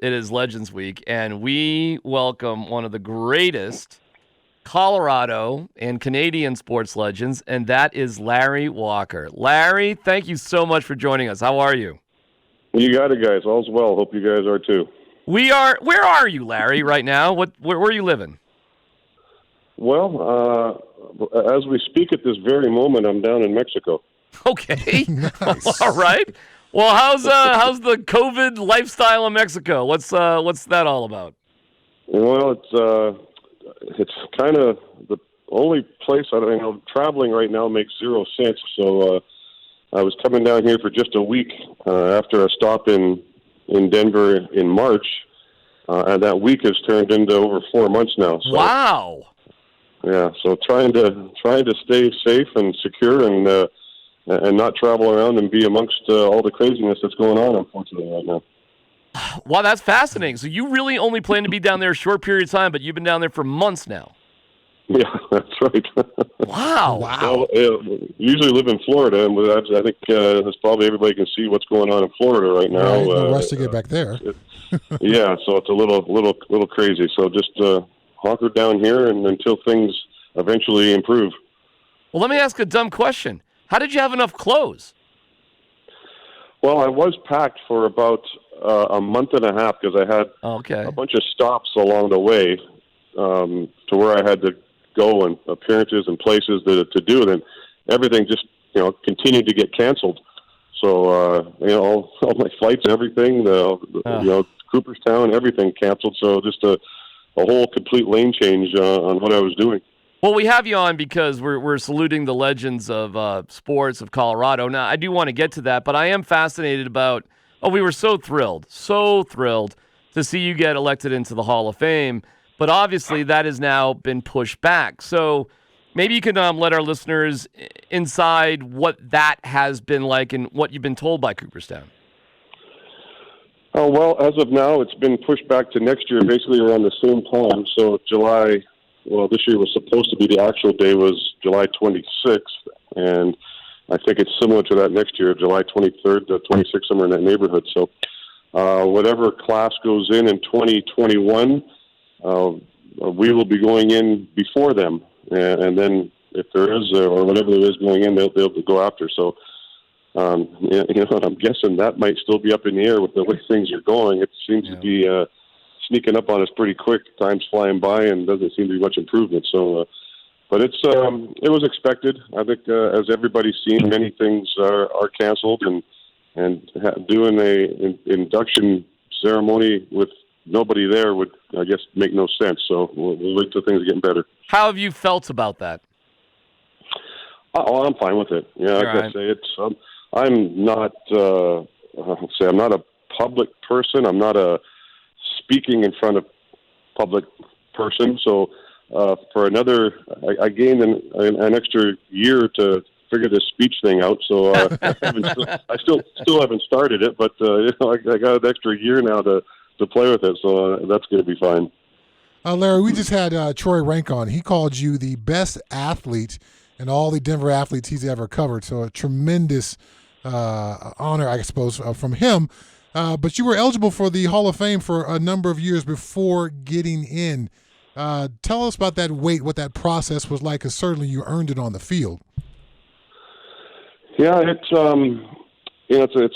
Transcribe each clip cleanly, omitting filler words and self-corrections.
It is Legends Week, and we welcome one of the greatest Colorado and Canadian sports legends, and that is Larry Walker. Larry, thank you so much for joining us. How are you? You got it, guys. All's well. Hope you guys are too. We are. Where are you, Larry, right now? Where are you living? Well, as we speak at this very moment, I'm down in Mexico. Okay. Nice. All right. Well, how's the COVID lifestyle in Mexico? What's that all about? Well, it's kind of the only place traveling right now makes zero sense. So I was coming down here for just a week after a stop in Denver in March, and that week has turned into over 4 months now. So, Wow. yeah, so trying to stay safe and secure and not travel around and be amongst all the craziness that's going on, unfortunately, right now. Wow, that's fascinating. So you really only plan to be down there a short period of time, but you've been down there for months now. Yeah, that's right. Wow. Well, usually live in Florida, and I think that's probably everybody can see what's going on in Florida right now. Right, no rush to get back there. Yeah, so it's a little crazy. So just hunker down here and until things eventually improve. Well, let me ask a dumb question. How did you have enough clothes? Well, I was packed for about a month and a half because I had a bunch of stops along the way to where I had to go and appearances and places to do it, and everything just continued to get canceled. So all my flights, everything, Cooperstown, everything canceled. So just a whole complete lane change on what I was doing. Well, we have you on because we're saluting the legends of sports of Colorado. Now, I do want to get to that, but I am fascinated about. We were so thrilled to see you get elected into the Hall of Fame. But obviously, that has now been pushed back. So maybe you can let our listeners inside what that has been like and what you've been told by Cooperstown. Oh, well, as of now, it's been pushed back to next year, basically around the same time. So July, this year was supposed to be, the actual day was July 26th. And I think it's similar to that next year, July 23rd to 26th, somewhere in that neighborhood. So whatever class goes in 2021, we will be going in before them, and then if there is or whatever there is going in, they'll go after. So, I'm guessing that might still be up in the air with the way things are going. It seems to be sneaking up on us pretty quick. Time's flying by, and doesn't seem to be much improvement. So, but it was expected. I think as everybody's seen, many things are canceled, and doing a induction ceremony with nobody there would, I guess, make no sense. So we'll wait till things are getting better. How have you felt about that? Oh, I'm fine with it. Yeah, I gotta say it's. I'm not. I'm not a public person. I'm not a speaking in front of public person. So for another, I gained an extra year to figure this speech thing out. So I still haven't started it, but I got an extra year now to play with it, so that's going to be fine. Larry, we just had Troy Rank on. He called you the best athlete in all the Denver athletes he's ever covered, so a tremendous honor, I suppose, from him. But you were eligible for the Hall of Fame for a number of years before getting in. Tell us about that wait, what that process was like, because certainly you earned it on the field. Yeah, it's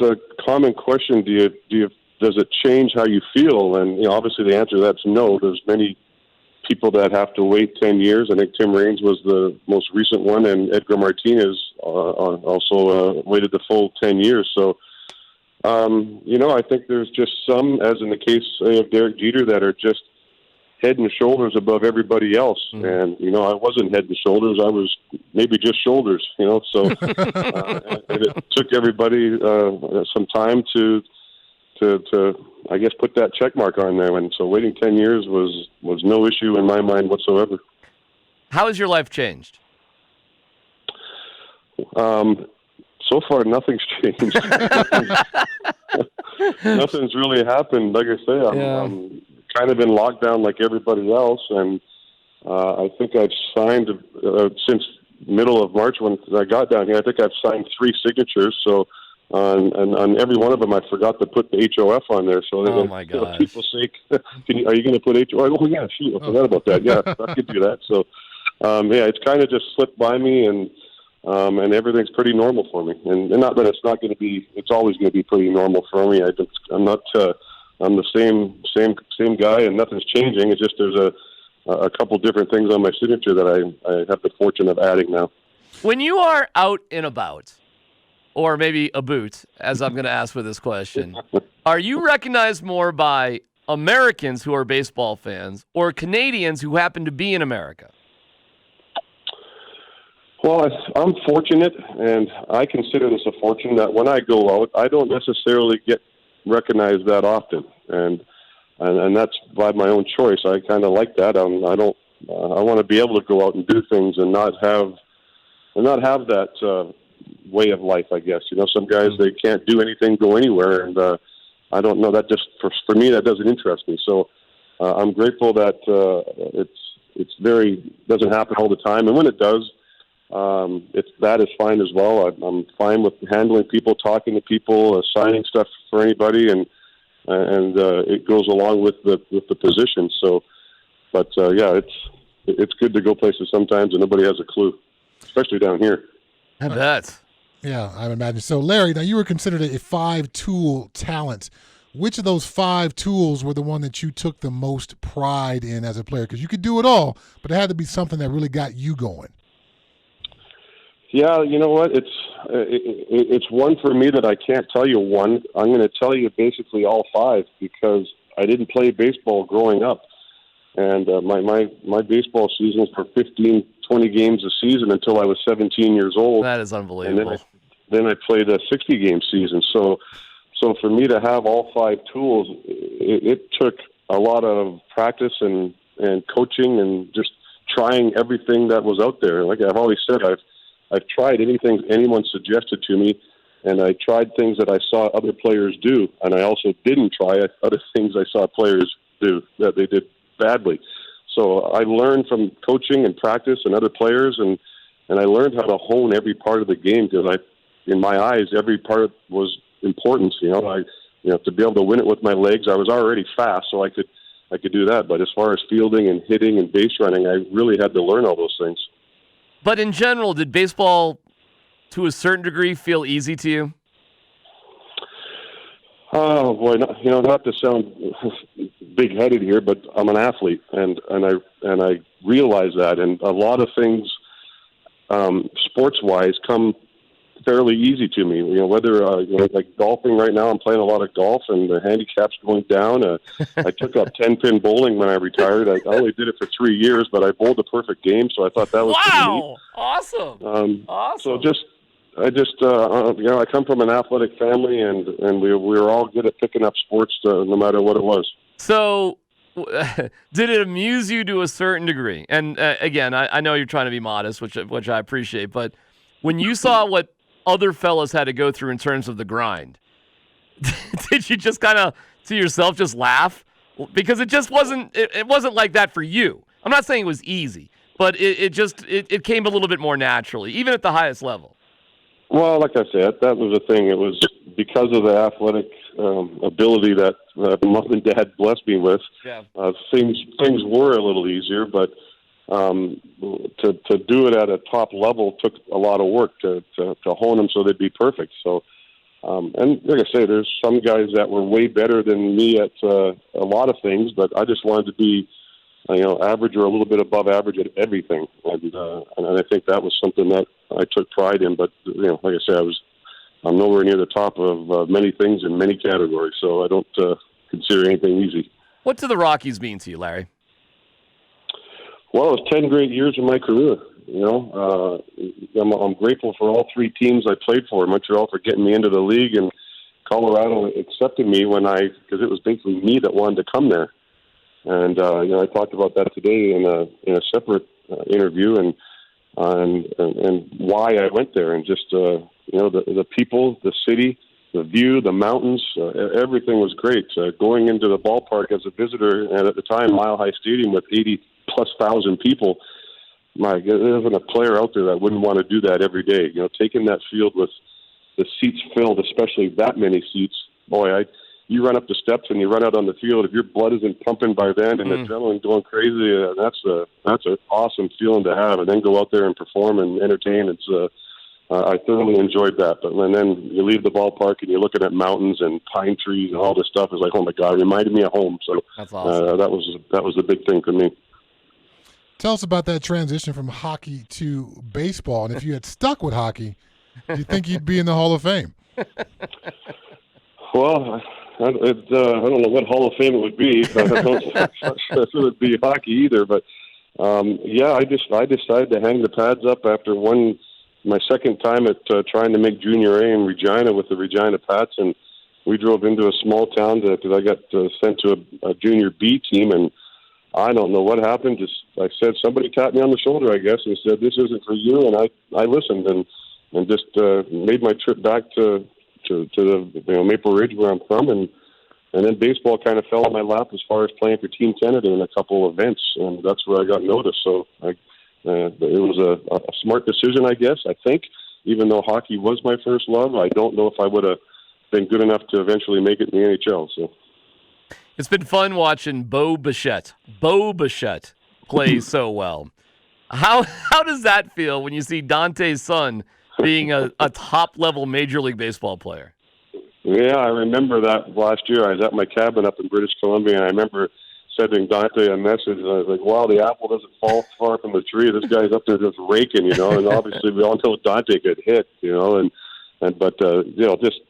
a common question. Does it change how you feel? And obviously the answer to that's no. There's many people that have to wait 10 years. I think Tim Raines was the most recent one, and Edgar Martinez also waited the full 10 years. So, I think there's just some, as in the case of Derek Jeter, that are just head and shoulders above everybody else. And, I wasn't head and shoulders. I was maybe just shoulders, so and it took everybody some time to I guess put that check mark on there, and so waiting 10 years was no issue in my mind whatsoever. How has your life changed? So far, nothing's changed. Nothing's really happened. Like I say, I'm kind of in lockdown like everybody else, and I think I've signed since middle of March when I got down here. I think I've signed 3 signatures, so and on every one of them, I forgot to put the HOF on there. So Oh my gosh! People say, "Are you going to put HOF?" Oh yeah, shoot, I forgot about that. Yeah, I could do that. So, yeah, it's kind of just slipped by me, and everything's pretty normal for me. And not that it's not going to be. It's always going to be pretty normal for me. I'm not. I'm the same guy, and nothing's changing. It's just there's a couple different things on my signature that I have the fortune of adding now. When you are out and about, or maybe a boot, as I'm going to ask for this question, are you recognized more by Americans who are baseball fans or Canadians who happen to be in America? Well, I'm fortunate, and I consider this a fortune that when I go out, I don't necessarily get recognized that often, and that's by my own choice. I kind of like that. I want to be able to go out and do things and not have that way of life, I guess. Some guys, they can't do anything, go anywhere, and I don't know. That just for me, that doesn't interest me. So I'm grateful that it's doesn't happen all the time, and when it does, that is fine as well. I'm fine with handling people, talking to people, signing stuff for anybody, and it goes along with the position. So, but yeah, it's good to go places sometimes, and nobody has a clue, especially down here. I bet. Yeah, I would imagine. So, Larry, now you were considered a 5-tool talent. Which of those 5 tools were the one that you took the most pride in as a player? Because you could do it all, but it had to be something that really got you going. Yeah, you know what? It's one for me that I can't tell you one. I'm going to tell you basically all 5 because I didn't play baseball growing up. And my baseball seasons were 15, 20 games a season until I was 17 years old. That is unbelievable. And then I played a 60-game season. So for me to have all 5 tools, it took a lot of practice and coaching and just trying everything that was out there. Like I've always said, I've tried anything anyone suggested to me, and I tried things that I saw other players do, and I also didn't try other things I saw players do that they did badly. So I learned from coaching and practice and other players, and I learned how to hone every part of the game because in my eyes, every part was important. To be able to win it with my legs, I was already fast, so I could do that. But as far as fielding and hitting and base running, I really had to learn all those things. But in general, did baseball, to a certain degree, feel easy to you? Oh boy, not to sound big-headed here, but I'm an athlete, and I realize that, and a lot of things, sports-wise, come fairly easy to me. Whether like golfing right now, I'm playing a lot of golf, and the handicap's going down. I took up 10-pin bowling when I retired. I only did it for 3 years, but I bowled a perfect game, so I thought that was pretty neat. Awesome! Awesome. So I come from an athletic family, and we were all good at picking up sports, no matter what it was. So, did it amuse you to a certain degree? And again, I know you're trying to be modest, which I appreciate, but when you saw what other fellas had to go through in terms of the grind, did you just kind of to yourself just laugh? Because it just wasn't like that for you. I'm not saying it was easy, but it came a little bit more naturally, even at the highest level. Well, like I said, that was the thing. It was because of the athletic ability that mom and dad blessed me with. Yeah. Things were a little easier, but to do it at a top level took a lot of work to hone them so they'd be perfect. So, and like I say, there's some guys that were way better than me at a lot of things, but I just wanted to be, average or a little bit above average at everything. And I think that was something that I took pride in. But, like I said, I'm nowhere near the top of many things in many categories, so I don't consider anything easy. What do the Rockies mean to you, Larry? Well, it's 10 great years of my career. I'm grateful for all 3 teams I played for. Montreal for getting me into the league, and Colorado accepted me because it was basically me that wanted to come there. And I talked about that today in a separate interview, and why I went there, and just the people, the city, the view, the mountains, everything was great. Going into the ballpark as a visitor, and at the time Mile High Stadium with 80,000+ people, there isn't a player out there that wouldn't want to do that every day. Taking that field with the seats filled, especially that many seats. Boy, you run up the steps and you run out on the field. If your blood isn't pumping by then and adrenaline going crazy, that's an awesome feeling to have. And then go out there and perform and entertain. I thoroughly enjoyed that. But then you leave the ballpark and you're looking at mountains and pine trees and all this stuff. It's like, oh my God, it reminded me of home. So that's awesome. That was the big thing for me. Tell us about that transition from hockey to baseball. And if you had stuck with hockey, do you think you'd be in the Hall of Fame? Well, I don't know what Hall of Fame it would be. I'm not sure if it would be hockey either. But I decided to hang the pads up after my second time at trying to make Junior A in Regina with the Regina Pats, and we drove into a small town because I got sent to a Junior B team, and I don't know what happened. I said, somebody tapped me on the shoulder, I guess, and said, "This isn't for you." And I listened and just made my trip back to the Maple Ridge where I'm from, and then baseball kind of fell in my lap as far as playing for Team Canada in a couple of events, and that's where I got noticed. So it was a smart decision, I guess. I think, even though hockey was my first love, I don't know if I would have been good enough to eventually make it in the NHL. So it's been fun watching Bo Bichette play so well. How does that feel when you see Dante's son being a top-level Major League Baseball player? Yeah, I remember that last year. I was at my cabin up in British Columbia, and I remember sending Dante a message, and I was like, wow, the apple doesn't fall far from the tree. This guy's up there just raking, and obviously we all know Dante could hit, but just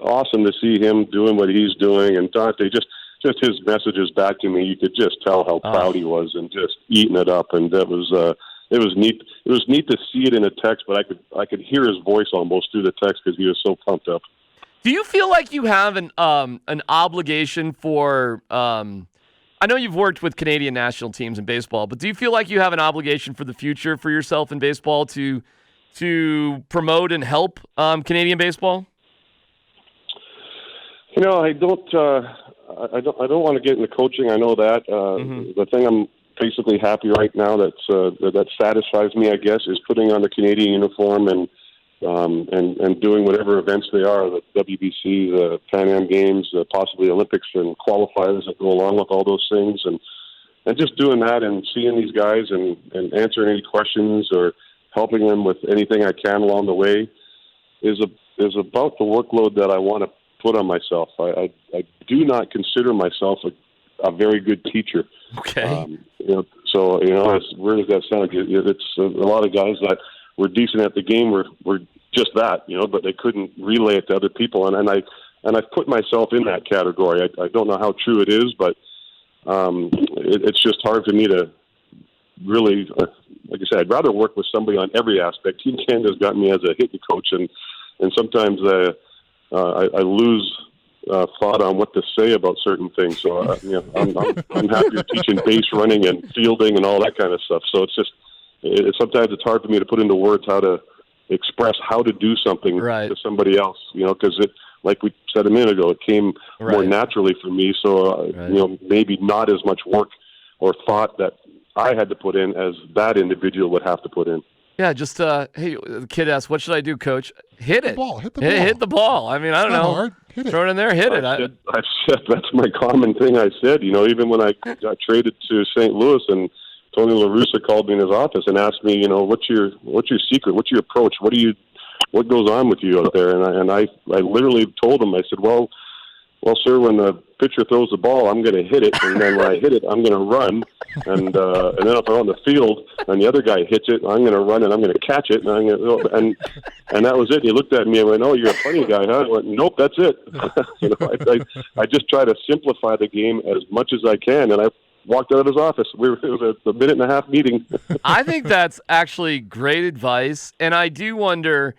awesome to see him doing what he's doing, and Dante, just his messages back to me, you could just tell how proud he was and just eating it up, and it was neat. It was neat to see it in a text, but I could hear his voice almost through the text because he was so pumped up. Do you feel like you have an obligation for? I know you've worked with Canadian national teams in baseball, but do you feel like you have an obligation for the future for yourself in baseball to promote and help Canadian baseball? I don't. I don't want to get into coaching. I know that. The thing I'm basically happy right now that satisfies me, I guess, is putting on the Canadian uniform and doing whatever events they are, the WBC, the Pan Am Games, possibly Olympics and qualifiers that go along with all those things, and just doing that and seeing these guys and answering any questions or helping them with anything I can along the way is about the workload that I want to put on myself. I do not consider myself a very good teacher. Okay. So as weird as that sounds, it's a lot of guys that were decent at the game were just that, but they couldn't relay it to other people, and I've put myself in that category. I don't know how true it is, but it's just hard for me to really, like I said, I'd rather work with somebody on every aspect. Team Canada's got me as a hitting coach, and sometimes I lose thought on what to say about certain things. So I'm happier teaching base running and fielding and all that kind of stuff. So it's just sometimes it's hard for me to put into words how to express how to do something to somebody else. Because like we said a minute ago, it came more naturally for me. So maybe not as much work or thought that I had to put in as that individual would have to put in. Yeah, just hey, the kid asked, "What should I do, Coach?" Hit it. Hit the ball. Hit the ball. I mean, I don't know. Hard. Hit it. Throw it in there. Hit it. I've said that's my common thing. I said, even when I got traded to St. Louis, and Tony La Russa called me in his office and asked me, what's your secret? What's your approach? What goes on with you out there? And I literally told him, I said, well, sir, when the pitcher throws the ball, I'm going to hit it, and then when I hit it, I'm going to run, and then if I'm on the field and the other guy hits it, I'm going to run and I'm going to catch it, and that was it. He looked at me and went, "Oh, you're a funny guy, huh?" I went, "Nope, that's it." I just try to simplify the game as much as I can, and I walked out of his office. It was a minute and a half meeting. I think that's actually great advice, and I do wonder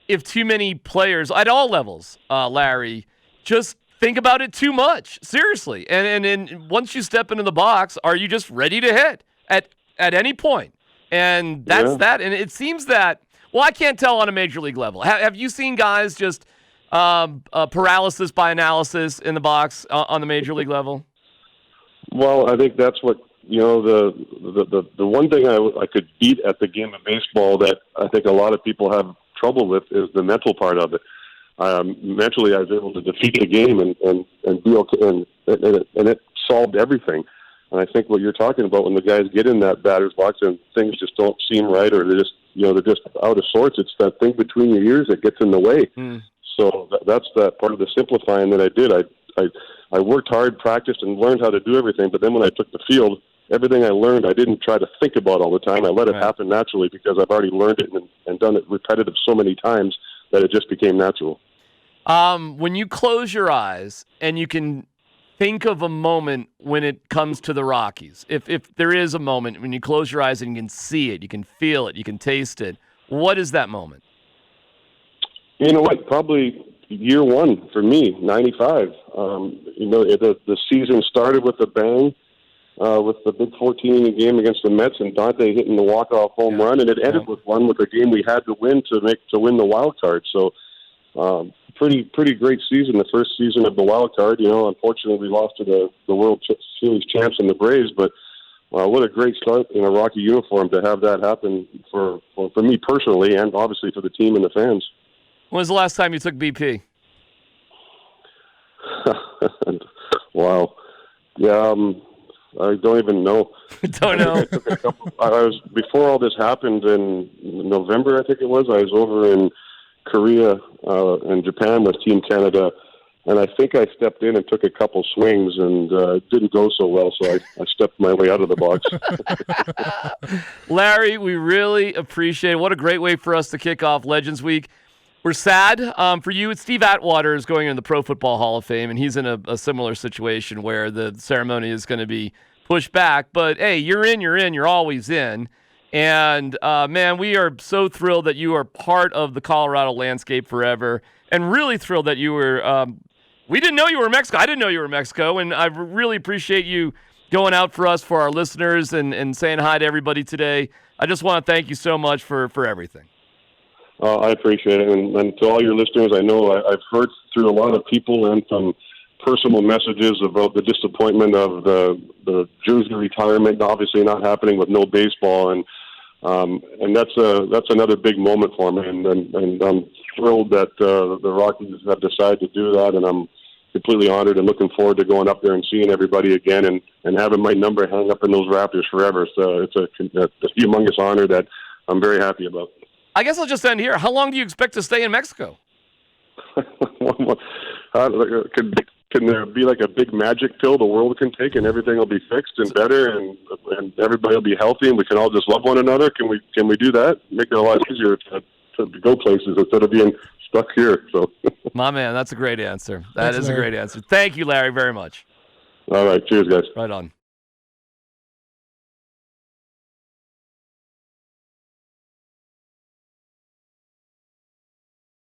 if too many players at all levels, Larry, just think about it too much, seriously. And once you step into the box, are you just ready to hit at any point? And that's that. And it seems that, I can't tell on a major league level. Have you seen guys just paralysis by analysis in the box on the major league level? Well, I think that's what, the one thing I could beat at the game of baseball that I think a lot of people have trouble with is the mental part of it. Mentally, I was able to defeat the game and be okay, and it solved everything. And I think what you're talking about, when the guys get in that batter's box and things just don't seem right, or they're just out of sorts, it's that thing between your ears that gets in the way. So that's that part of the simplifying that I did. I worked hard, practiced, and learned how to do everything. But then when I took the field, everything I learned, I didn't try to think about all the time. I let it happen naturally because I've already learned it and done it repetitive so many times that it just became natural. When you close your eyes and you can think of a moment when it comes to the Rockies, if there is a moment when you close your eyes and you can see it, you can feel it, you can taste it, what is that moment? You know what? Probably year one for me, 95. The season started with a bang, with the big 14-inning game against the Mets and Dante hitting the walk-off home run, and it ended with a game we had to win to win the wild card. So, pretty great season, the first season of the wild card. Unfortunately, we lost to the World Series champs and the Braves, but what a great start in a Rocky uniform to have that happen for me personally, and obviously for the team and the fans. When was the last time you took BP? Wow. Yeah, I don't even know. Don't know. I was before all this happened in November, I think it was. I was over in Korea and Japan with Team Canada, and I think I stepped in and took a couple swings, and it didn't go so well, so I stepped my way out of the box. Larry, we really appreciate it. What a great way for us to kick off Legends Week. We're sad for you. It's Steve Atwater is going into the Pro Football Hall of Fame, and he's in a similar situation where the ceremony is going to be pushed back. But, hey, you're in, you're always in. And, man, we are so thrilled that you are part of the Colorado landscape forever, and really thrilled that you were we didn't know you were in Mexico. I didn't know you were in Mexico, and I really appreciate you going out for us, for our listeners, and saying hi to everybody today. I just want to thank you so much for everything. I appreciate it. And to all your listeners, I know I've heard through a lot of people and some personal messages about the disappointment of the jersey retirement, obviously not happening with no baseball. And that's another big moment for me. And I'm thrilled that the Rockies have decided to do that. And I'm completely honored and looking forward to going up there and seeing everybody again and having my number hang up in those rafters forever. So it's a humongous honor that I'm very happy about. I guess I'll just end here. How long do you expect to stay in Mexico? Can there be like a big magic pill the world can take and everything will be fixed and better and everybody will be healthy and we can all just love one another? Can we do that? Make it a lot easier to go places instead of being stuck here. So, my man, that's a great answer. That is a great answer. Thank you, Larry, very much. All right. Cheers, guys. Right on.